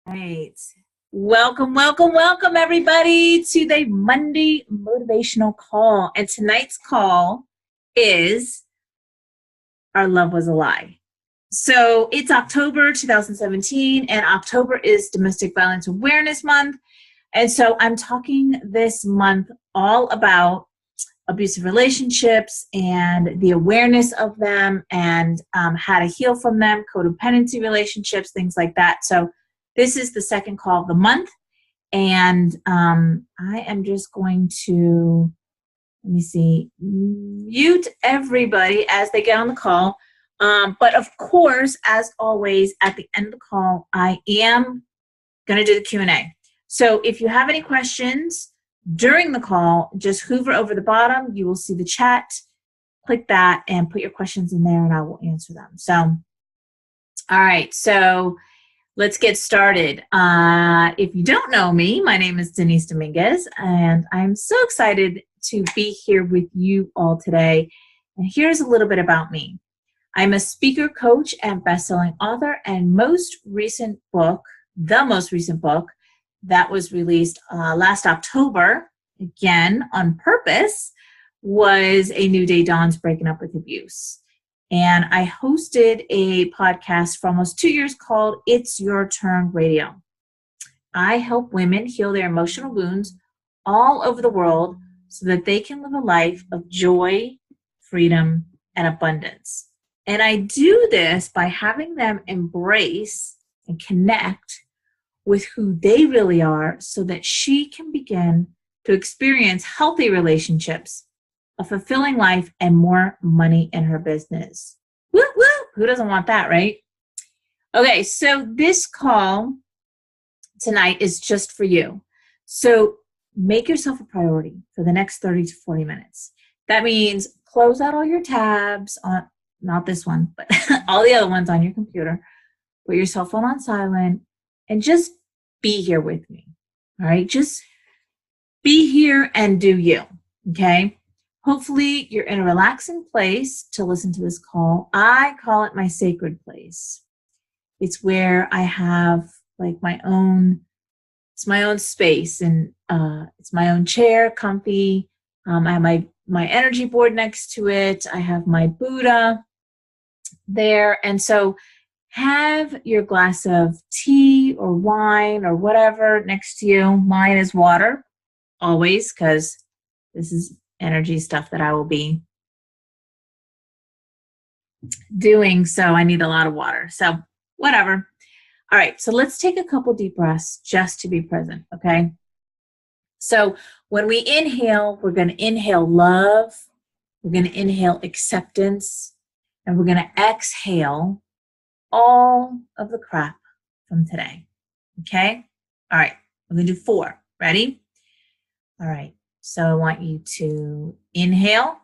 Right. Welcome, everybody, to the Monday motivational call. And tonight's call is Our Love Was a Lie. So it's October 2017, and October is Domestic Violence Awareness Month. And so I'm talking this month all about abusive relationships and the awareness of them and how to heal from them, codependency relationships, things like that. So this is the second call of the month, and I am just going to, mute everybody as they get on the call. But of course, as always, at the end of the call, I am going to do the Q&A. So if you have any questions during the call, just hover over the bottom. You will see the chat. Click that and put your questions in there, and I will answer them. So, all right. So let's get started. If you don't know me, my name is Denise Dominguez, and I'm so excited to be here with you all today. And here's a little bit about me. I'm a speaker, coach, and best-selling author, and the most recent book that was released last October, again, on purpose, was A New Day Dawns, Breaking Up with Abuse. And I hosted a podcast for almost 2 years called It's Your Turn Radio. I help women heal their emotional wounds all over the world so that they can live a life of joy, freedom, and abundance. And I do this by having them embrace and connect with who they really are so that she can begin to experience healthy relationships, a fulfilling life, and more money in her business. Woo, woo! Who doesn't want that, right? Okay, so this call tonight is just for you. So make yourself a priority for the next 30 to 40 minutes. That means close out all your tabs on, not this one, but all the other ones on your computer. Put your cell phone on silent and just be here with me. All right, just be here and do you, okay? Hopefully you're in a relaxing place to listen to this call. I call it my sacred place. It's where I have like it's my own space, and it's my own chair, comfy. I have my energy board next to it. I have my Buddha there. And so have your glass of tea or wine or whatever next to you. Mine is water, always, because this is energy stuff that I will be doing, so I need a lot of water. So whatever. All right, so let's take a couple deep breaths just to be present, okay? So when we inhale, we're going to inhale love, we're going to inhale acceptance, and we're going to exhale all of the crap from today, okay? All right, we're going to do 4. Ready? All right, so I want you to inhale,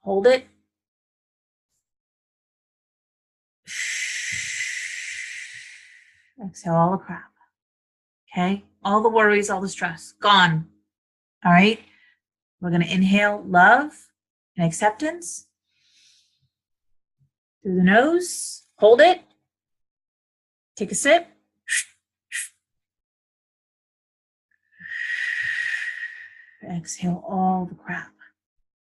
hold it, exhale all the crap, okay? All the worries, all the stress, gone. All right, we're going to inhale love and acceptance through the nose, hold it, take a sip, exhale all the crap,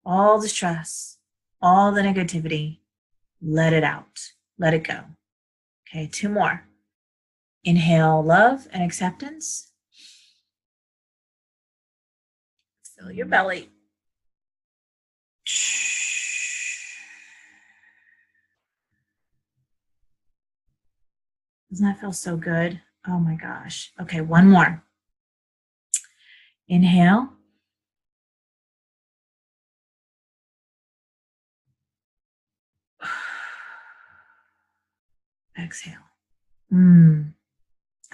all the stress, all the negativity, let it out, let it go. Okay, 2 more. Inhale love and acceptance. Fill your belly. Doesn't that feel so good? Oh my gosh. Okay, 1 more. Inhale. Exhale.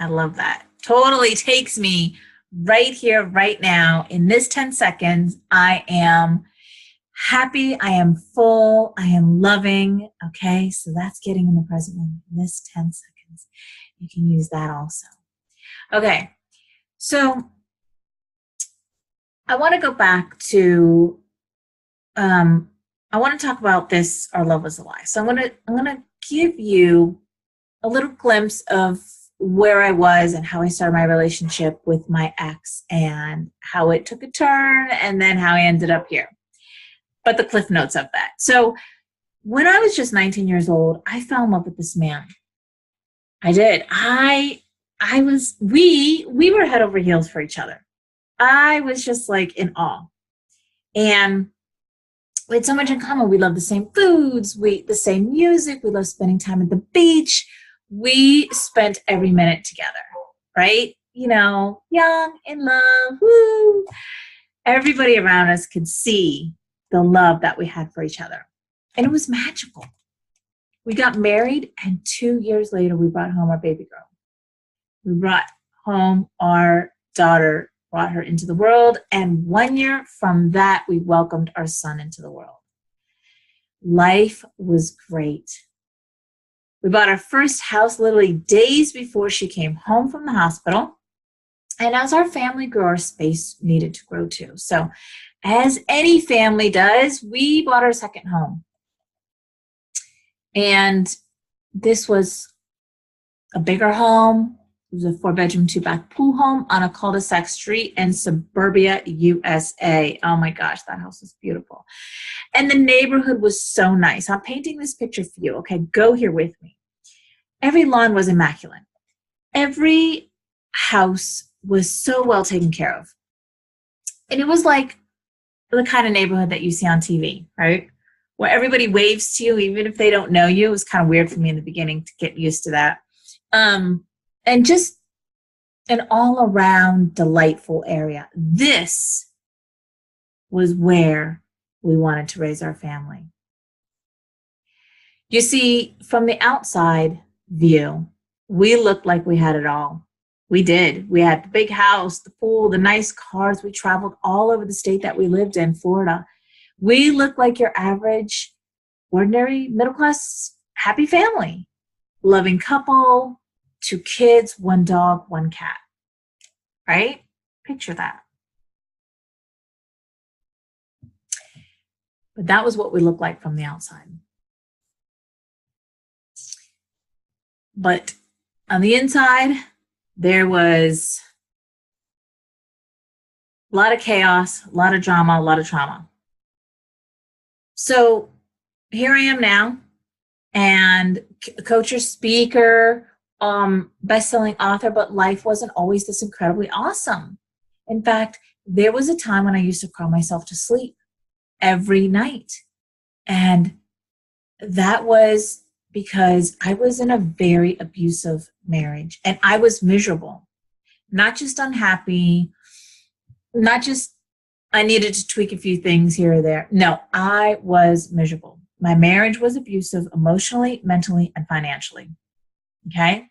I love that. Totally takes me right here, right now. In this 10 seconds, I am happy, I am full, I am loving. Okay, so that's getting in the present moment. In this 10 seconds, you can use that also. Okay, so I want to go back to, I want to talk about this, Our Love Was a Lie. So I'm going to give you a little glimpse of where I was and how I started my relationship with my ex and how it took a turn and then how I ended up here. But the cliff notes of that. So when I was just 19 years old, I fell in love with this man. I did. We were head over heels for each other. I was just like in awe. And we had so much in common. We loved the same foods, the same music. We loved spending time at the beach. We spent every minute together, right? You know, young, in love, woo. Everybody around us could see the love that we had for each other. And it was magical. We got married, and 2 years later, we brought home our baby girl. We brought home our daughter, brought her into the world, and 1 year from that, we welcomed our son into the world. Life was great. We bought our first house literally days before she came home from the hospital. And as our family grew, our space needed to grow too. So as any family does, we bought our second home. And this was a bigger home. It was a 4-bedroom, 2-bath pool home on a cul-de-sac street in suburbia, USA. Oh my gosh, that house was beautiful. And the neighborhood was so nice. I'm painting this picture for you. Okay, go here with me. Every lawn was immaculate. Every house was so well taken care of. And it was like the kind of neighborhood that you see on TV, right? Where everybody waves to you, even if they don't know you. It was kind of weird for me in the beginning to get used to that. And just an all-around delightful area. This was where we wanted to raise our family. You see, from the outside view, we looked like we had it all. We did. We had the big house, the pool, the nice cars. We traveled all over the state that we lived in, Florida. We looked like your average, ordinary, middle-class, happy family. Loving couple, 2 kids, 1 dog, 1 cat. Right? Picture that. But that was what we looked like from the outside. But on the inside, there was a lot of chaos, a lot of drama, a lot of trauma. So here I am now, and coach or speaker, best-selling author, but life wasn't always this incredibly awesome. In fact, there was a time when I used to cry myself to sleep every night. And that was because I was in a very abusive marriage, and I was miserable, not just unhappy, not just I needed to tweak a few things here or there. No, I was miserable. My marriage was abusive emotionally, mentally, and financially. Okay?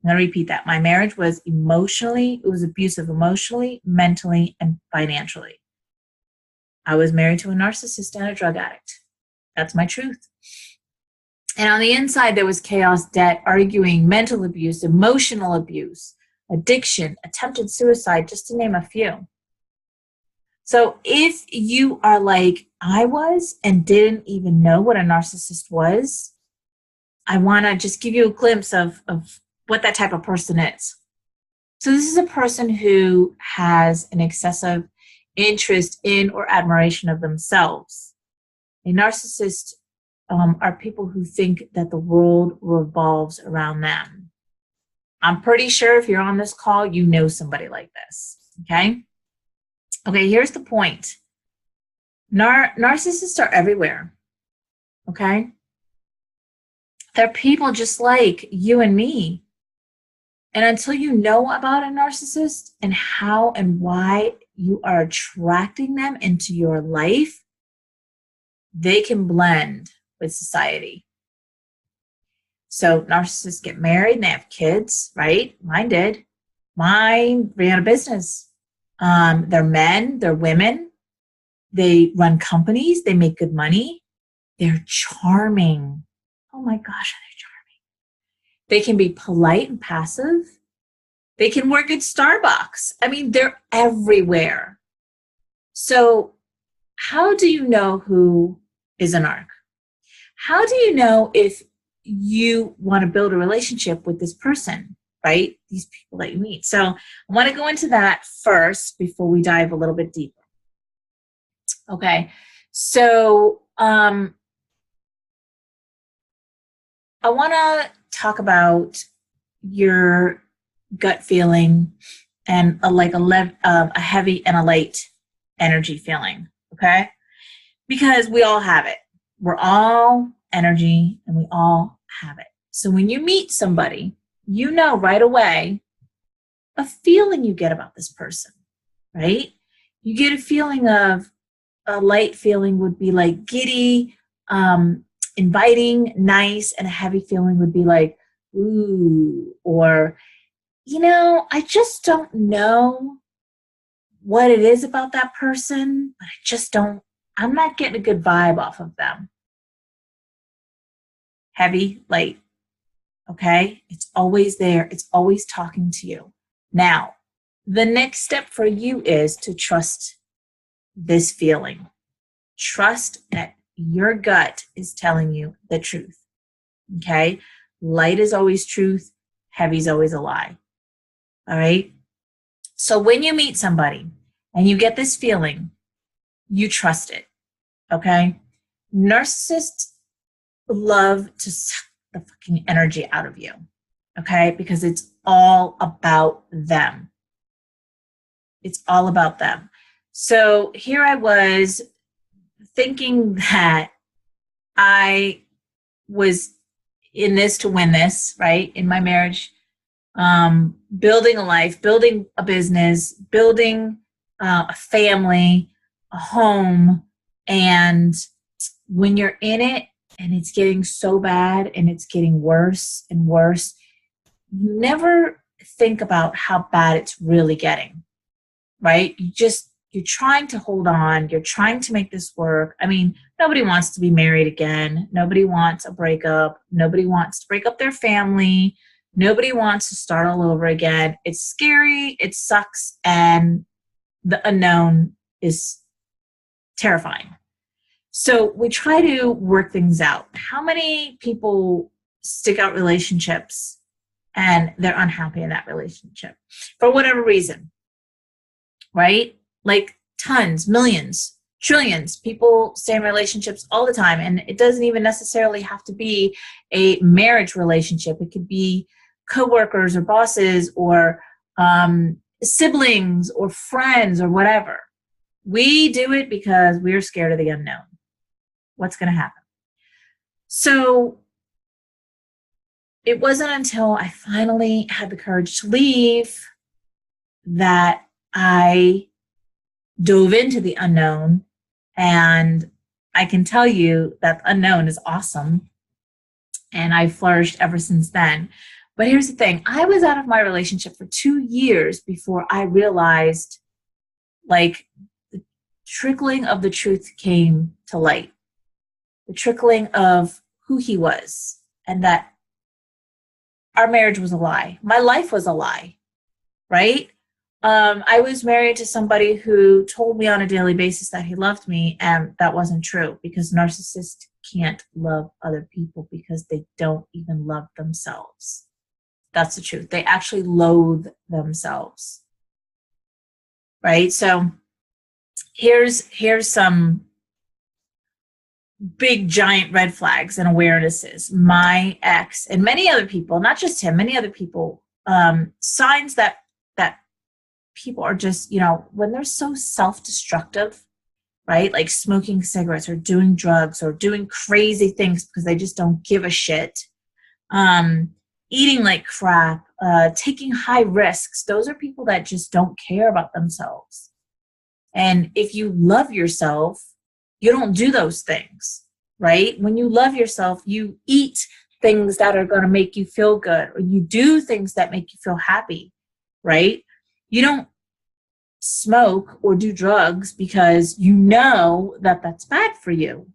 I'm going to repeat that. My marriage was abusive emotionally, mentally, and financially. I was married to a narcissist and a drug addict. That's my truth. And on the inside, there was chaos, debt, arguing, mental abuse, emotional abuse, addiction, attempted suicide, just to name a few. So if you are like I was and didn't even know what a narcissist was, I want to just give you a glimpse of what that type of person is. So this is a person who has an excessive interest in or admiration of themselves. A narcissist are people who think that the world revolves around them. I'm pretty sure if you're on this call, you know somebody like this, okay? Okay, here's the point. Narcissists are everywhere, okay? They're people just like you and me. And until you know about a narcissist and how and why you are attracting them into your life, they can blend with society. So narcissists get married and they have kids, right? Mine did. Mine ran a business. They're men, they're women. They run companies, they make good money. They're charming. Oh my gosh, they're charming. They can be polite and passive. They can work at Starbucks. I mean, they're everywhere. So how do you know who is a narc? How do you know if you want to build a relationship with this person, right? These people that you meet. So I want to go into that first before we dive a little bit deeper. Okay. So I want to talk about your gut feeling and a heavy and a light energy feeling. Okay. Because we all have it. We're all energy and we all have it. So when you meet somebody, you know right away a feeling you get about this person, right? You get a feeling of, a light feeling would be like giddy, inviting, nice, and a heavy feeling would be like, ooh, or, I just don't know what it is about that person, but I'm not getting a good vibe off of them. Heavy, light. Okay? It's always there. It's always talking to you. Now, the next step for you is to trust this feeling. Trust that your gut is telling you the truth. Okay? Light is always truth. Heavy is always a lie. All right? So when you meet somebody and you get this feeling, you trust it. Okay? Narcissists love to suck the fucking energy out of you. Okay? Because it's all about them. It's all about them. So here I was thinking that I was in this to win this, right? In my marriage, building a life, building a business, building a family, a home. And when you're in it and it's getting so bad and it's getting worse and worse, you never think about how bad it's really getting, right? You're trying to hold on. You're trying to make this work. I mean, nobody wants to be married again. Nobody wants a breakup. Nobody wants to break up their family. Nobody wants to start all over again. It's scary. It sucks. And the unknown is terrifying. So we try to work things out. How many people stick out relationships and they're unhappy in that relationship for whatever reason, right? Like tons, millions, trillions. People stay in relationships all the time. And it doesn't even necessarily have to be a marriage relationship. It could be coworkers or bosses or siblings or friends or whatever. We do it because we're scared of the unknown. What's going to happen? So it wasn't until I finally had the courage to leave that I dove into the unknown, and I can tell you that the unknown is awesome, and I've flourished ever since then. But here's the thing. I was out of my relationship for 2 years before I realized, like, the trickling of the truth came to light. The trickling of who he was, and that our marriage was a lie. My life was a lie, right? I was married to somebody who told me on a daily basis that he loved me, and that wasn't true, because narcissists can't love other people because they don't even love themselves. That's the truth. They actually loathe themselves, right? So here's some big giant red flags and awarenesses. My ex and many other people, not just him, many other people, signs that people are just, when they're so self-destructive, right? Like smoking cigarettes or doing drugs or doing crazy things because they just don't give a shit. Eating like crap, taking high risks. Those are people that just don't care about themselves. And if you love yourself, you don't do those things, right? When you love yourself, you eat things that are going to make you feel good, or you do things that make you feel happy, right? You don't smoke or do drugs because you know that that's bad for you.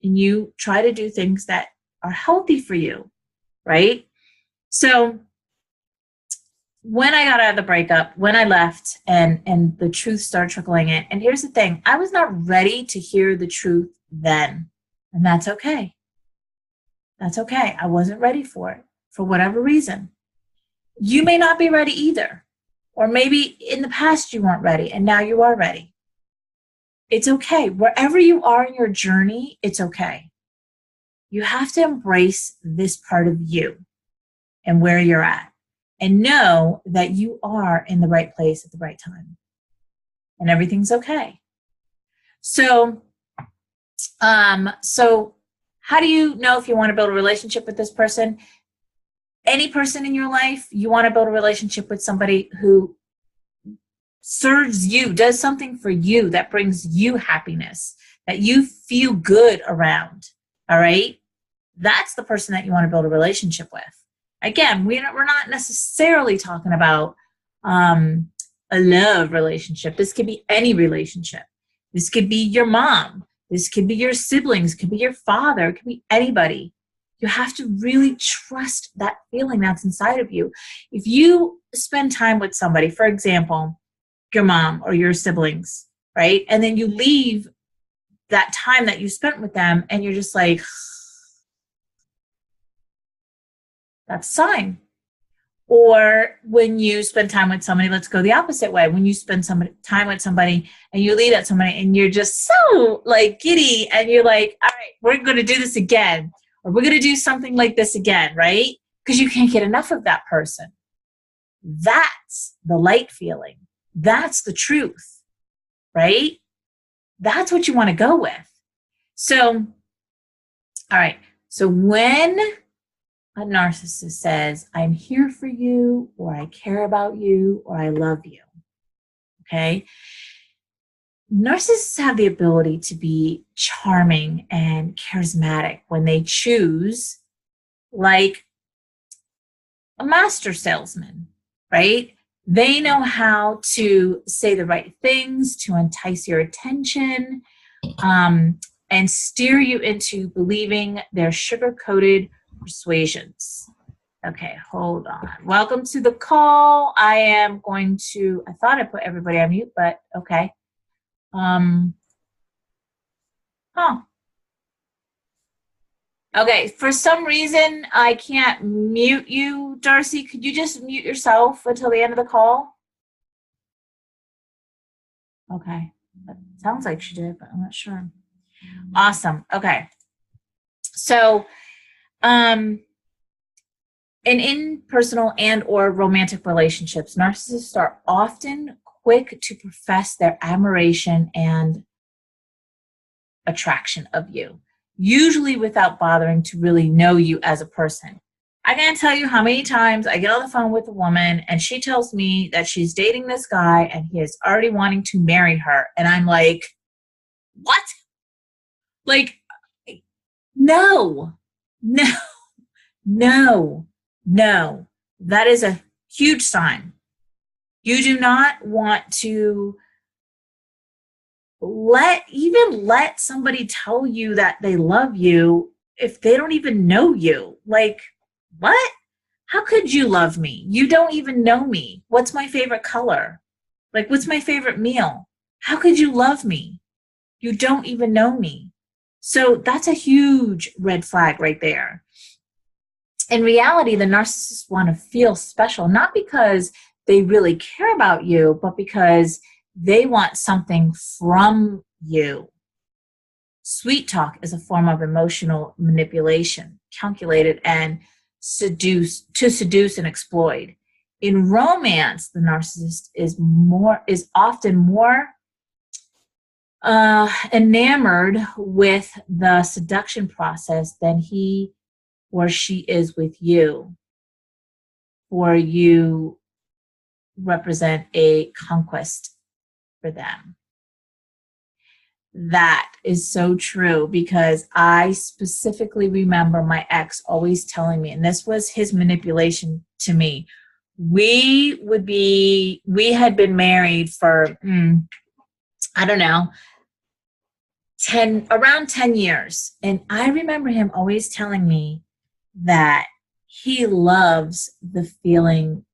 And you try to do things that are healthy for you, right? So when I got out of the breakup, when I left and the truth started trickling in, and here's the thing, I was not ready to hear the truth then. And that's okay. That's okay. I wasn't ready for it for whatever reason. You may not be ready either. Or maybe in the past you weren't ready and now you are ready. It's okay. Wherever you are in your journey, it's okay. You have to embrace this part of you and where you're at and know that you are in the right place at the right time and everything's okay. So how do you know if you want to build a relationship with this person? Any person in your life, you want to build a relationship with somebody who serves you, does something for you that brings you happiness, that you feel good around, all right? That's the person that you want to build a relationship with. Again, we're not necessarily talking about a love relationship. This could be any relationship. This could be your mom. This could be your siblings. It could be your father. It could be anybody. You have to really trust that feeling that's inside of you. If you spend time with somebody, for example, your mom or your siblings, right? And then you leave that time that you spent with them and you're just like, that's a sign. Or when you spend time with somebody, let's go the opposite way. When you spend time with somebody and you leave that somebody and you're just so like giddy and you're like, all right, we're going to do this again. Or we're going to do something like this again, right? Because you can't get enough of that person. That's the light feeling. That's the truth, right? That's what you want to go with. So, all right. So when a narcissist says, I'm here for you, or I care about you, or I love you, okay? Narcissists have the ability to be charming and charismatic when they choose, like a master salesman, right? They know how to say the right things to entice your attention and steer you into believing their sugar-coated persuasions. Okay, hold on. Welcome to the call. I thought I put everybody on mute, but okay. Okay, for some reason, I can't mute you, Darcy. Could you just mute yourself until the end of the call? Okay, that sounds like she did, but I'm not sure. Awesome, okay. So, in personal and or romantic relationships, narcissists are often quick to profess their admiration and attraction of you, usually without bothering to really know you as a person. I can't tell you how many times I get on the phone with a woman and she tells me that she's dating this guy and he is already wanting to marry her. And I'm like, what? Like, no. That is a huge sign. You do not want to let somebody tell you that they love you if they don't even know you. Like, what? How could you love me? You don't even know me. What's my favorite color? Like, what's my favorite meal? How could you love me? You don't even know me. So that's a huge red flag right there. In reality, the narcissists want to feel special, not because they really care about you, but because they want something from you. Sweet talk is a form of emotional manipulation, calculated and seduce and exploit. In romance, the narcissist is often more enamored with the seduction process than he or she is with you, for you represent a conquest for them. That is so true, because I specifically remember my ex always telling me, and this was his manipulation to me. We had been married for, I don't know, around 10 years. And I remember him always telling me that he loves the feeling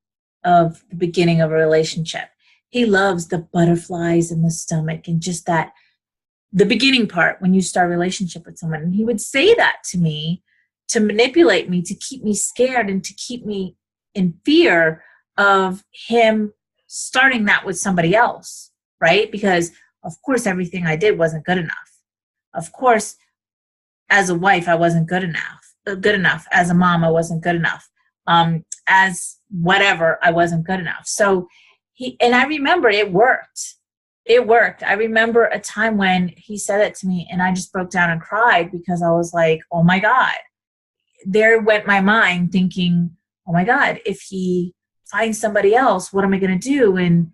of the beginning of a relationship. He loves the butterflies in the stomach and just the beginning part when you start a relationship with someone. And he would say that to me to manipulate me, to keep me scared, and to keep me in fear of him starting that with somebody else, right? Because of course, everything I did wasn't good enough. Of course, as a wife, I wasn't good enough. As a mom, I wasn't good enough. As whatever, I wasn't good enough. So and I remember it worked. It worked. I remember a time when he said it to me and I just broke down and cried because I was like, oh my God. There went my mind thinking, oh my God, if he finds somebody else, what am I going to do? And,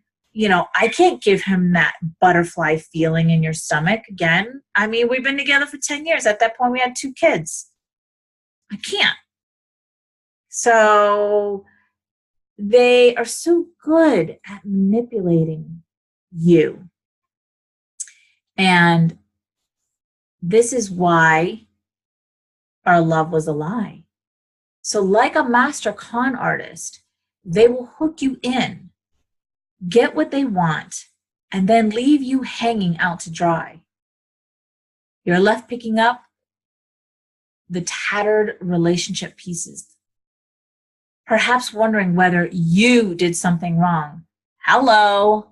I can't give him that butterfly feeling in your stomach again. I mean, we've been together for 10 years. At that point, we had 2 kids. I can't. So they are so good at manipulating you. And this is why our love was a lie. So like a master con artist, they will hook you in, get what they want, and then leave you hanging out to dry. You're left picking up the tattered relationship pieces, perhaps wondering whether you did something wrong. Hello,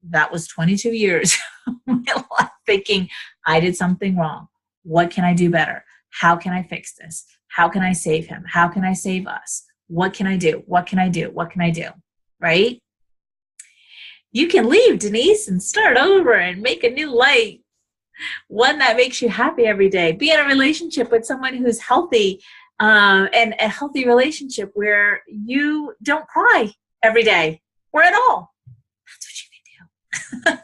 that was 22 years of my life thinking I did something wrong. What can I do better? How can I fix this? How can I save him? How can I save us? What can I do? What can I do? What can I do? Right? You can leave, Denise, and start over and make a new life. One that makes you happy every day. Be in a relationship with someone who's healthy, and a healthy relationship where you don't cry every day or at all. That's what you can do.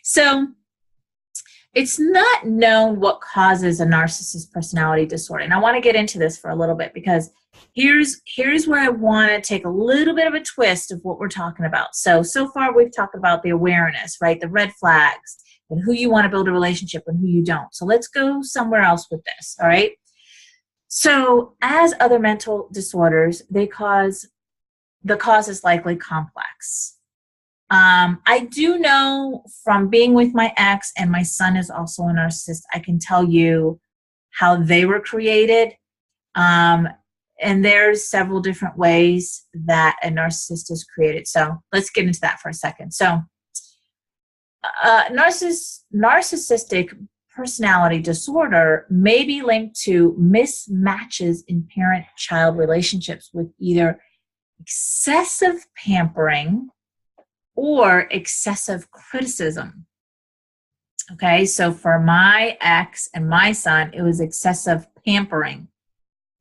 So it's not known what causes a narcissist personality disorder. And I want to get into this for a little bit because here's where I want to take a little bit of a twist of what we're talking about. So far we've talked about the awareness, right? The red flags and who you want to build a relationship and who you don't. So let's go somewhere else with this, all right? So as other mental disorders, the cause is likely complex. I do know from being with my ex, and my son is also a narcissist, I can tell you how they were created. And there's several different ways that a narcissist is created. So let's get into that for a second. So narcissistic personality disorder may be linked to mismatches in parent-child relationships with either excessive pampering or excessive criticism. Okay, so for my ex and my son, it was excessive pampering,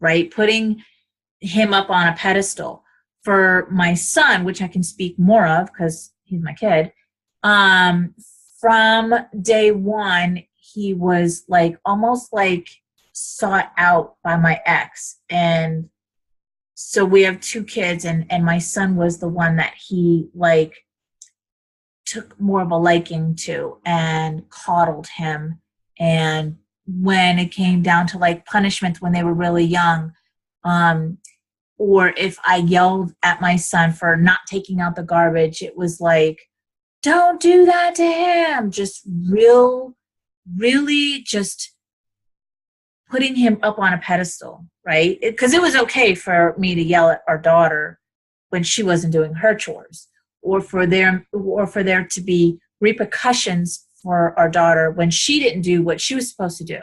right? Putting him up on a pedestal. For my son, which I can speak more of because he's my kid, from day one, he was like almost like sought out by my ex. And so we have 2 kids, and my son was the one that he like took more of a liking to and coddled him. And when it came down to like punishment when they were really young, or if I yelled at my son for not taking out the garbage, it was like, don't do that to him. Just really just putting him up on a pedestal, right? Because it was okay for me to yell at our daughter when she wasn't doing her chores, or for there to be repercussions for our daughter when she didn't do what she was supposed to do.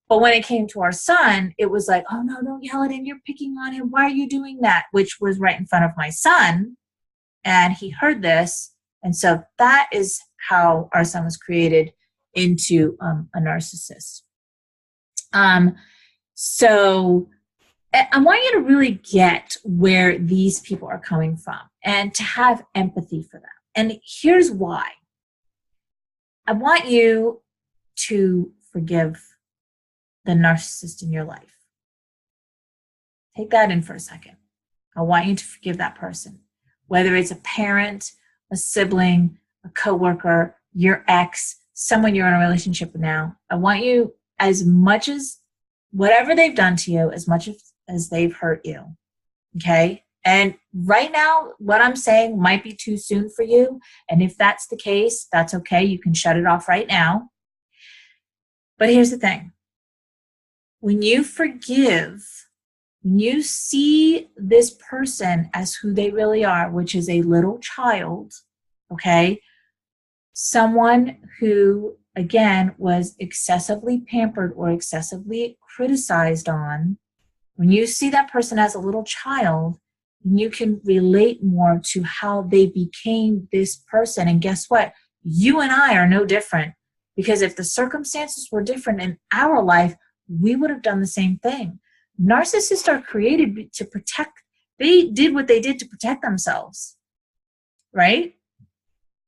But when it came to our son, it was like, oh no, don't yell at him. You're picking on him. Why are you doing that? Which was right in front of my son. And he heard this. And so that is how our son was created into a narcissist. So I want you to really get where these people are coming from and to have empathy for them. And here's why. I want you to forgive the narcissist in your life. Take that in for a second. I want you to forgive that person, whether it's a parent, a sibling, a coworker, your ex, someone you're in a relationship with now. I want you, as much as whatever they've done to you, as much as they've hurt you, okay? And right now, what I'm saying might be too soon for you. And if that's the case, that's okay. You can shut it off right now. But here's the thing. When you forgive, when you see this person as who they really are, which is a little child, okay, someone who, again, was excessively pampered or excessively criticized on, when you see that person as a little child, you can relate more to how they became this person. And guess what? You and I are no different, because if the circumstances were different in our life, we would have done the same thing. Narcissists are created to protect. They did what they did to protect themselves, right?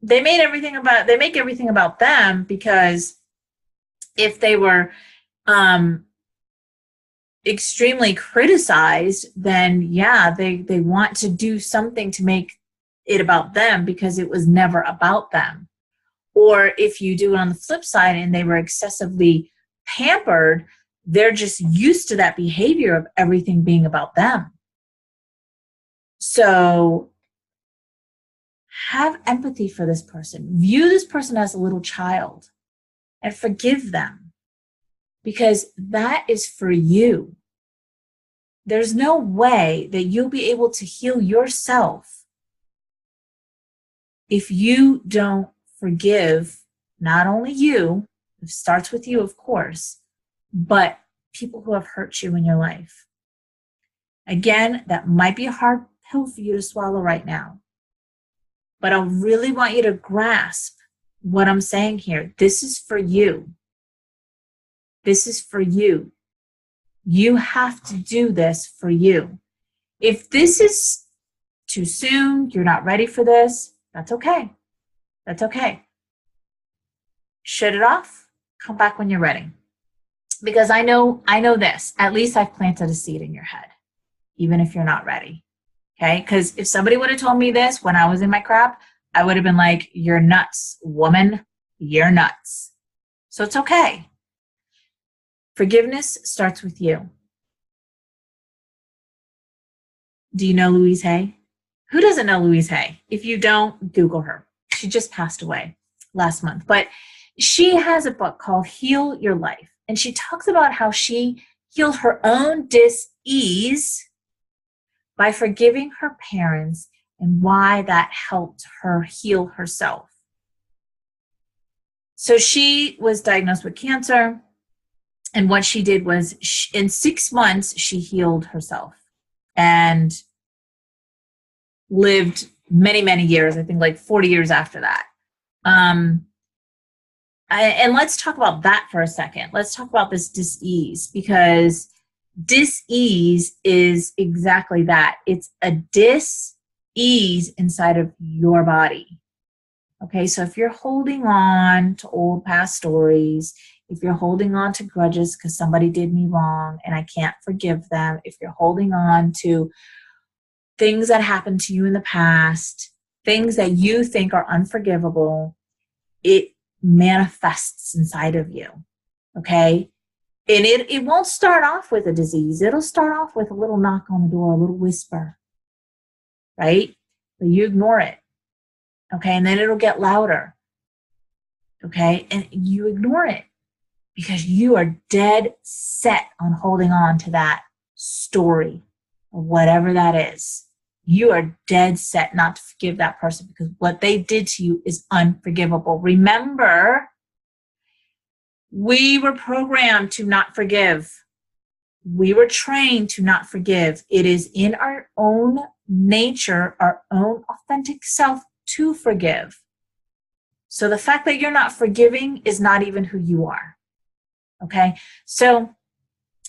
They make everything about them, because if they were extremely criticized, then yeah, they want to do something to make it about them, because it was never about them. Or if you do it on the flip side and they were excessively pampered, they're just used to that behavior of everything being about them. So have empathy for this person. View this person as a little child and forgive them, because that is for you. There's no way that you'll be able to heal yourself if you don't forgive not only you, it starts with you, of course, but people who have hurt you in your life. Again, that might be a hard pill for you to swallow right now, but I really want you to grasp what I'm saying here. This is for you. This is for you. You have to do this for you. If this is too soon, you're not ready for this, that's okay. That's okay. Shut it off. Come back when you're ready. Because I know this. At least I've planted a seed in your head, even if you're not ready. Okay? Because if somebody would have told me this when I was in my crap, I would have been like, you're nuts, woman. You're nuts. So it's okay. Forgiveness starts with you. Do you know Louise Hay? Who doesn't know Louise Hay? If you don't, Google her. She just passed away last month. But she has a book called Heal Your Life. And she talks about how she healed her own dis-ease by forgiving her parents and why that helped her heal herself. So she was diagnosed with cancer. And what she did was, in 6 months, she healed herself and lived many, many years, I think like 40 years after that. And let's talk about that for a second. Let's talk about this dis-ease, because dis-ease is exactly that. It's a dis-ease inside of your body. Okay, so if you're holding on to old past stories, if you're holding on to grudges because somebody did me wrong and I can't forgive them, if you're holding on to things that happened to you in the past, things that you think are unforgivable, it manifests inside of you, okay? And it won't start off with a disease. It'll start off with a little knock on the door, a little whisper, right? But you ignore it, okay? And then it'll get louder, okay? And you ignore it because you are dead set on holding on to that story or whatever that is. You are dead set not to forgive that person because what they did to you is unforgivable. Remember, we were programmed to not forgive. We were trained to not forgive. It is in our own nature, our own authentic self to forgive. So the fact that you're not forgiving is not even who you are. Okay? So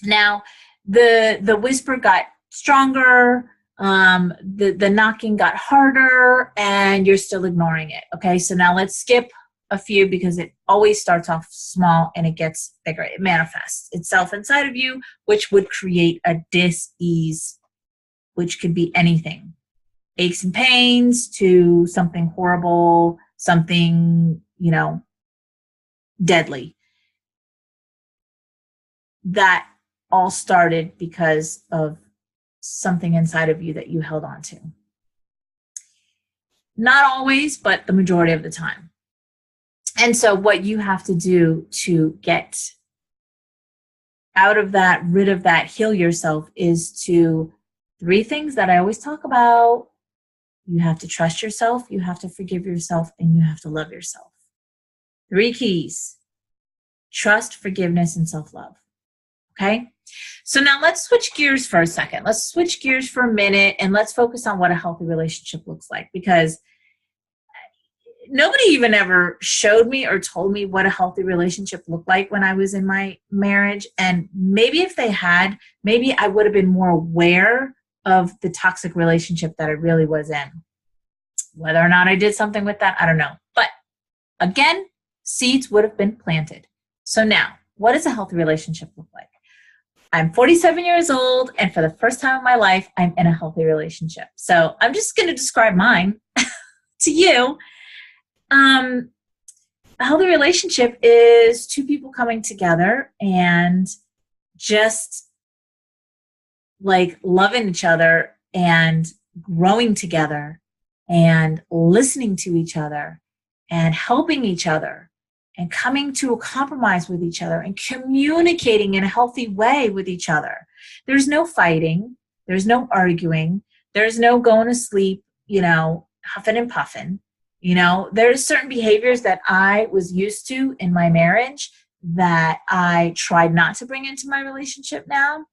now the whisper got stronger, the knocking got harder, and you're still ignoring it. Okay? So now let's skip a few because it always starts off small and it gets bigger. It manifests itself inside of you, which would create a dis-ease, which could be anything. Aches and pains to something horrible, something, deadly. That all started because of something inside of you that you held on to. Not always, but the majority of the time. And so what you have to do to get out of that, rid of that, heal yourself is to 3 things that I always talk about. You have to trust yourself, you have to forgive yourself, and you have to love yourself. 3 keys: trust, forgiveness, and self-love. Okay? So now let's switch gears for a second. Let's switch gears for a minute and let's focus on what a healthy relationship looks like, because nobody even ever showed me or told me what a healthy relationship looked like when I was in my marriage. And maybe if they had, maybe I would have been more aware of the toxic relationship that I really was in. Whether or not I did something with that, I don't know. But again, seeds would have been planted. So now, what does a healthy relationship look like? I'm 47 years old, and for the first time in my life, I'm in a healthy relationship. So I'm just going to describe mine to you. A healthy relationship is 2 people coming together and just like loving each other and growing together and listening to each other and helping each other and coming to a compromise with each other and communicating in a healthy way with each other. There's no fighting. There's no arguing. There's no going to sleep, huffing and puffing. There's certain behaviors that I was used to in my marriage that I tried not to bring into my relationship now.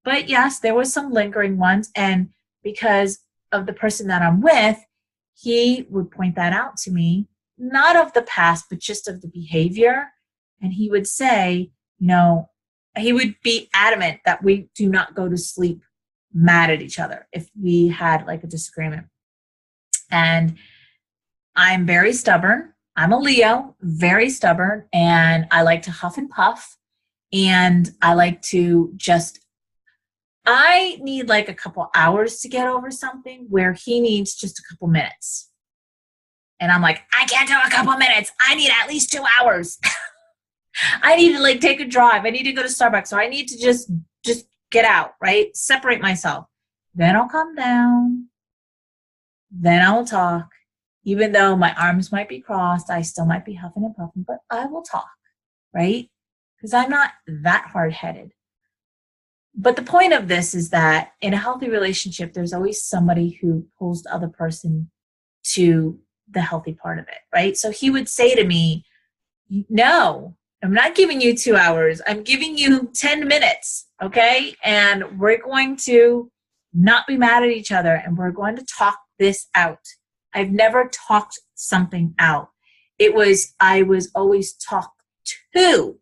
But yes, there was some lingering ones. And because of the person that I'm with, he would point that out to me, not of the past, but just of the behavior. And he would say, he would be adamant that we do not go to sleep mad at each other if we had like a disagreement. And I'm very stubborn. I'm a Leo, very stubborn, and I like to huff and puff. And I like to I need like a couple hours to get over something where he needs just a couple minutes. And I'm like, I can't do a couple minutes. I need at least 2 hours. I need to like take a drive. I need to go to Starbucks. Or I need to just get out, right? Separate myself. Then I'll come down. Then I will talk. Even though my arms might be crossed, I still might be huffing and puffing, but I will talk, right? Because I'm not that hard-headed. But the point of this is that in a healthy relationship, there's always somebody who pulls the other person to the healthy part of it, right? So he would say to me, no, I'm not giving you 2 hours. I'm giving you 10 minutes, okay? And we're going to not be mad at each other, and we're going to talk this out. I've never talked something out. I was always talked to,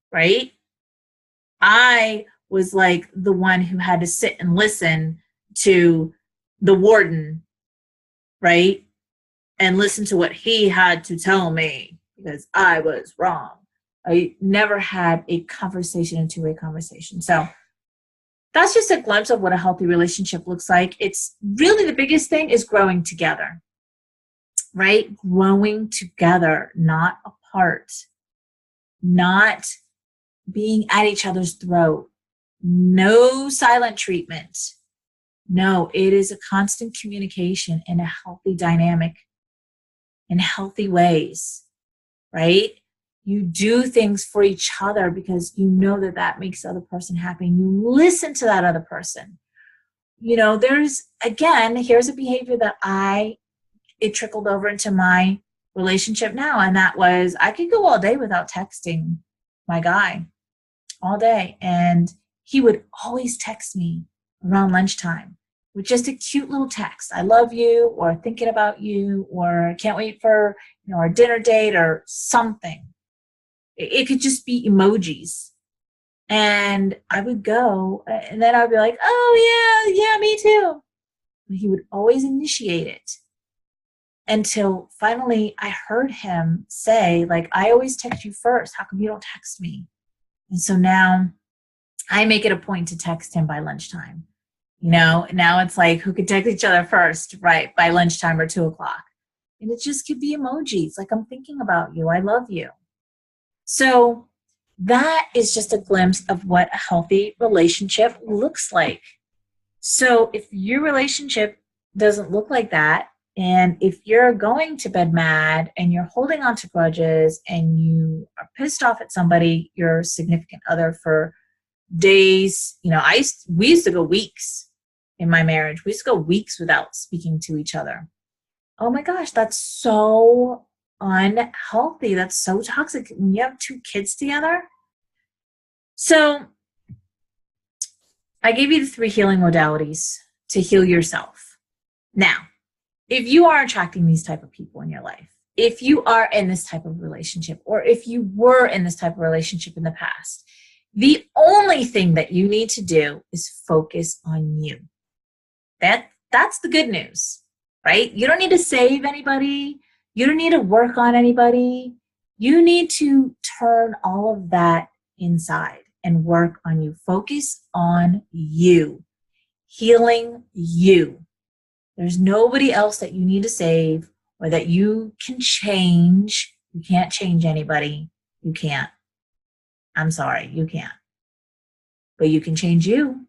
right? I was like the one who had to sit and listen to the warden, right? And listen to what he had to tell me because I was wrong. I never had a conversation, a two-way conversation. So that's just a glimpse of what a healthy relationship looks like. It's really the biggest thing is growing together, right? Growing together, not apart, not being at each other's throat. No silent treatment. No, it is a constant communication in a healthy dynamic, in healthy ways, right? You do things for each other because you know that that makes the other person happy. And you listen to that other person. Here's a behavior that it trickled over into my relationship now. And that was, I could go all day without texting my guy all day. And he would always text me around lunchtime with just a cute little text. I love you, or thinking about you, or can't wait for, our dinner date or something. It could just be emojis. And I would go, and then I'd be like, oh, yeah, me too. But he would always initiate it until finally I heard him say, like, I always text you first. How come you don't text me? And so now I make it a point to text him by lunchtime. Now it's like, who could text each other first, right? By lunchtime or 2:00. And it just could be emojis. Like, I'm thinking about you. I love you. So that is just a glimpse of what a healthy relationship looks like. So if your relationship doesn't look like that, And if you're going to bed mad and you're holding on to grudges and you are pissed off at somebody, your significant other, for days, we used to go weeks in my marriage. We used to go weeks without speaking to each other. Oh my gosh, that's so unhealthy. That's so toxic. When you have 2 kids together. So I gave you the 3 healing modalities to heal yourself. Now, if you are attracting these type of people in your life, if you are in this type of relationship, or if you were in this type of relationship in the past, the only thing that you need to do is focus on you. That's the good news, right? You don't need to save anybody. You don't need to work on anybody. You need to turn all of that inside and work on you. Focus on you, healing you. There's nobody else that you need to save or that you can change. You can't change anybody. You can't. I'm sorry, you can't. But you can change you.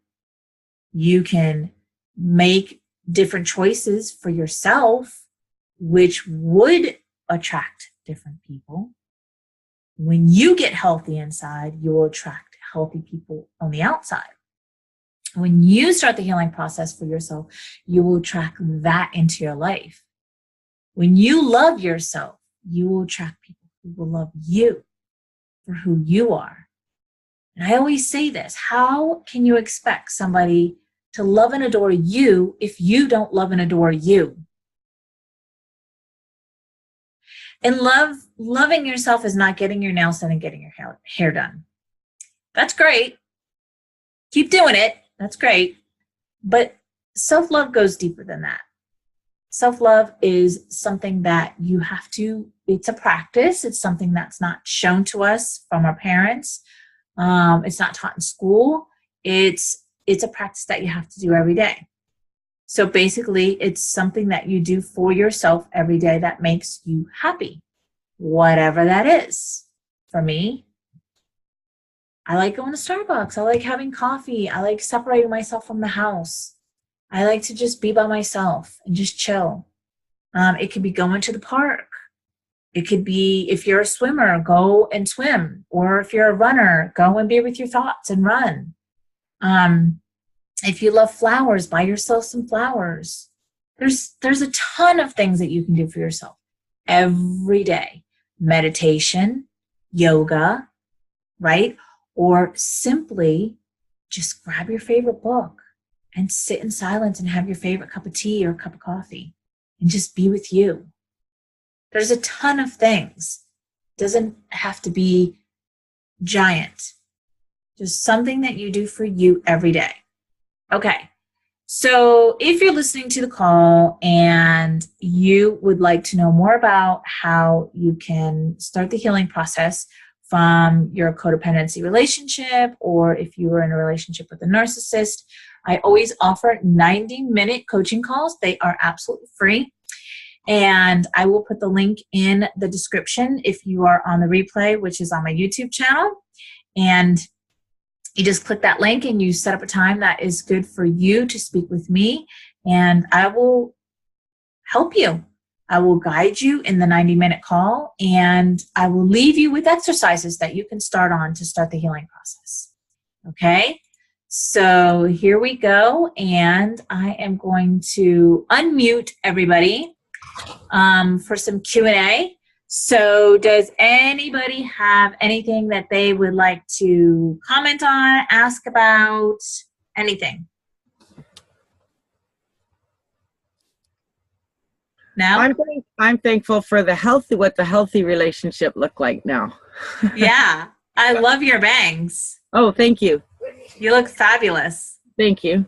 You can make different choices for yourself, which would attract different people. When you get healthy inside, you will attract healthy people on the outside. When you start the healing process for yourself, you will attract that into your life. When you love yourself, you will attract people who will love you for who you are. And I always say this, how can you expect somebody to love and adore you if you don't love and adore you? And loving yourself is not getting your nails done and getting your hair done. That's great. Keep doing it. That's great. But self-love goes deeper than that. Self-love is something that you have to, it's a practice. It's something that's not shown to us from our parents. It's not taught in school. It's a practice that you have to do every day. So basically, it's something that you do for yourself every day that makes you happy, whatever that is. For me, I like going to Starbucks. I like having coffee. I like separating myself from the house. I like to just be by myself and just chill. It could be going to the park. It could be, if you're a swimmer, go and swim. Or if you're a runner, go and be with your thoughts and run. If you love flowers, buy yourself some flowers. There's a ton of things that you can do for yourself every day. Meditation, yoga, right? Or simply just grab your favorite book and sit in silence and have your favorite cup of tea or cup of coffee and just be with you. There's a ton of things. It doesn't have to be giant. Just something that you do for you every day. Okay, so if you're listening to the call and you would like to know more about how you can start the healing process from your codependency relationship, or if you were in a relationship with a narcissist, I always offer 90-minute coaching calls. They are absolutely free. And I will put the link in the description if you are on the replay, which is on my YouTube channel. And you just click that link and you set up a time that is good for you to speak with me, and I will help you. I will guide you in the 90-minute call, and I will leave you with exercises that you can start on to start the healing process. Okay? So here we go, and I am going to unmute everybody for some Q&A. So does anybody have anything that they would like to comment on, ask about, anything? No? I'm thankful for what the healthy relationship look like now. Yeah. I love your bangs. Oh, thank you. You look fabulous. Thank you.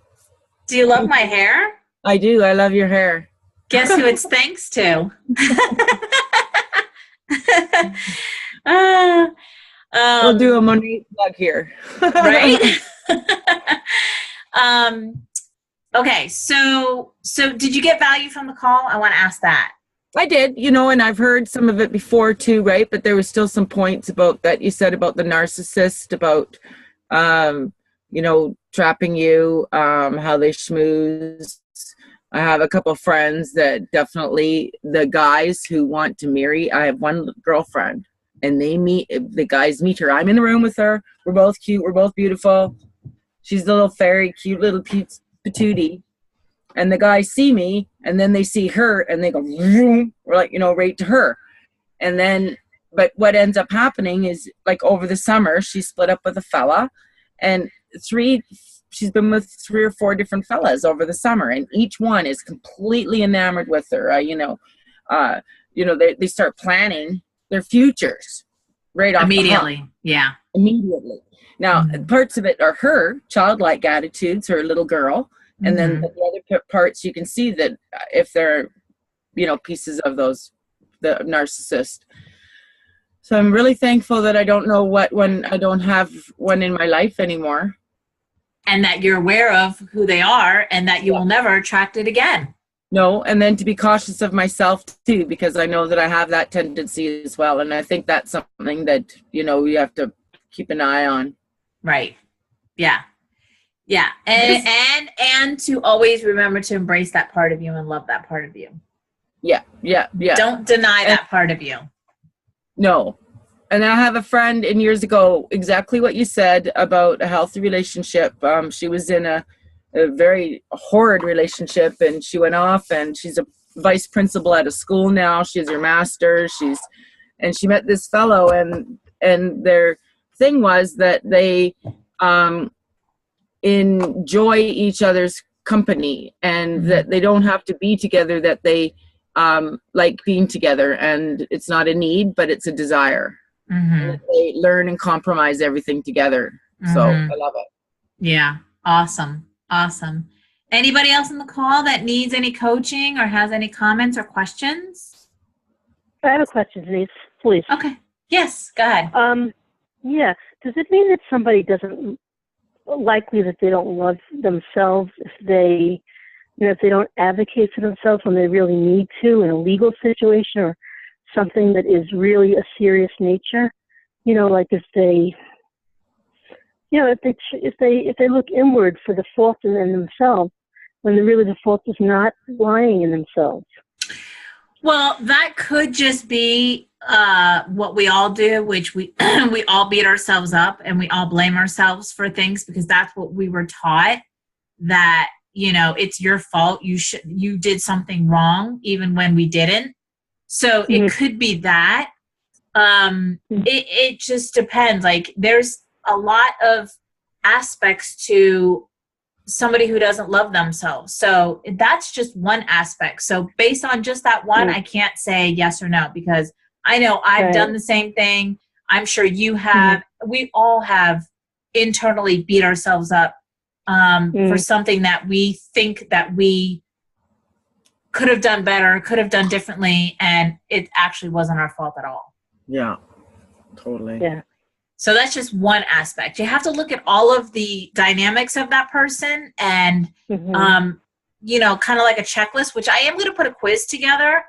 Do you love my hair? I do. I love your hair. Guess who it's thanks to? We'll do a Monet plug here. Right? Okay, so did you get value from the call? I want to ask that. I did, and I've heard some of it before too, right? But there was still some points about that you said about the narcissist, about, trapping you, how they schmooze, I have a couple of friends that definitely, the guys who want to marry, I have one girlfriend, and the guys meet her. I'm in the room with her. We're both cute. We're both beautiful. She's a little fairy, cute little patootie. And the guys see me, and then they see her, and they go, vroom, or like, right to her. And then, but what ends up happening is, like, over the summer, she split up with a fella, and she's been with 3 or 4 different fellas over the summer, and each one is completely enamored with her. They start planning their futures right off immediately. Yeah. Immediately. Now, parts of it are her childlike attitudes, her little girl. And then the other parts, you can see that if they're, pieces of the narcissist. So I'm really thankful that I don't know when I don't have one in my life anymore. And that you're aware of who they are, and that you will never attract it again. No, and then to be cautious of myself too, because I know that I have that tendency as well. And I think that's something that, you have to keep an eye on. Right. Yeah. Yeah. And to always remember to embrace that part of you and love that part of you. Yeah. Don't deny that part of you. No. And I have a friend, and years ago, exactly what you said about a healthy relationship. She was in a very horrid relationship, and she went off, and she's a vice principal at a school now. She has her master's. And she met this fellow, and their thing was that they enjoy each other's company, and that they don't have to be together, that they like being together, and it's not a need, but it's a desire. They learn and compromise everything together. So I love it. Yeah. Awesome. Anybody else on the call that needs any coaching or has any comments or questions? I have a question, Denise, please. Okay. Yes, go ahead. Yeah. Does it mean that somebody doesn't, likely that they don't love themselves if they don't advocate for themselves when they really need to in a legal situation or something that is really a serious nature? Like if they, if they look inward for the fault in themselves, when really the fault is not lying in themselves. Well, that could just be what we all do, which we we all beat ourselves up and we all blame ourselves for things because that's what we were taught, that it's your fault, you did something wrong even when we didn't. So it could be that. It just depends. Like there's a lot of aspects to somebody who doesn't love themselves. So that's just one aspect. So based on just that one, I can't say yes or no, because I know I've done the same thing. I'm sure you have. We all have internally beat ourselves up for something that we think that we could have done better, could have done differently, and it actually wasn't our fault at all. Yeah, totally. Yeah. So that's just one aspect. You have to look at all of the dynamics of that person and, kind of like a checklist, which I am going to put a quiz together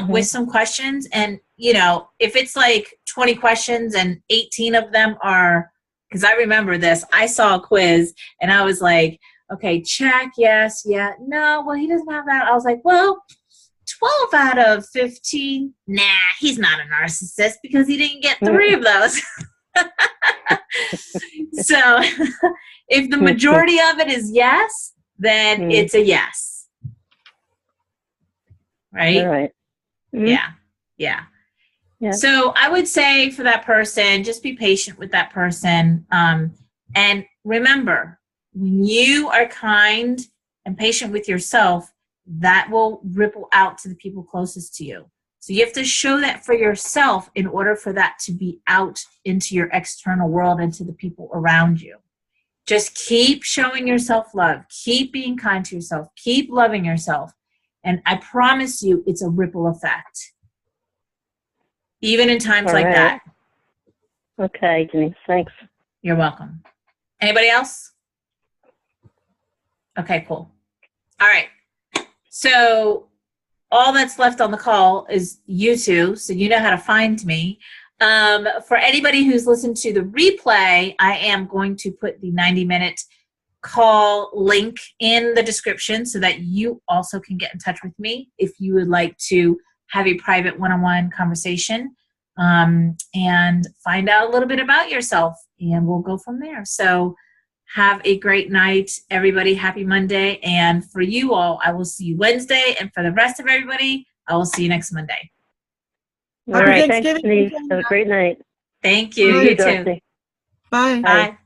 with some questions. And, if it's like 20 questions and 18 of them are, because I remember this, I saw a quiz and I was like, okay, check, yes, yeah, no, well, he doesn't have that. I was like, well, 12 out of 15, nah, he's not a narcissist because he didn't get 3 of those. So if the majority of it is yes, then it's a yes. Right? All right. Yeah. So I would say for that person, just be patient with that person. And remember, when you are kind and patient with yourself, that will ripple out to the people closest to you. So you have to show that for yourself in order for that to be out into your external world and to the people around you. Just keep showing yourself love. Keep being kind to yourself. Keep loving yourself. And I promise you, it's a ripple effect. Even in times like that. Okay, Denise, thanks. You're welcome. Anybody else? Okay, cool. All right. So all that's left on the call is you two, so you know how to find me. For anybody who's listened to the replay, I am going to put the 90-minute call link in the description so that you also can get in touch with me if you would like to have a private one-on-one conversation and find out a little bit about yourself, and we'll go from there. So have a great night, everybody. Happy Monday. And for you all, I will see you Wednesday. And for the rest of everybody, I will see you next Monday. All right. Thanks, Denise. Have a great night. Thank you. You too. Bye. Bye.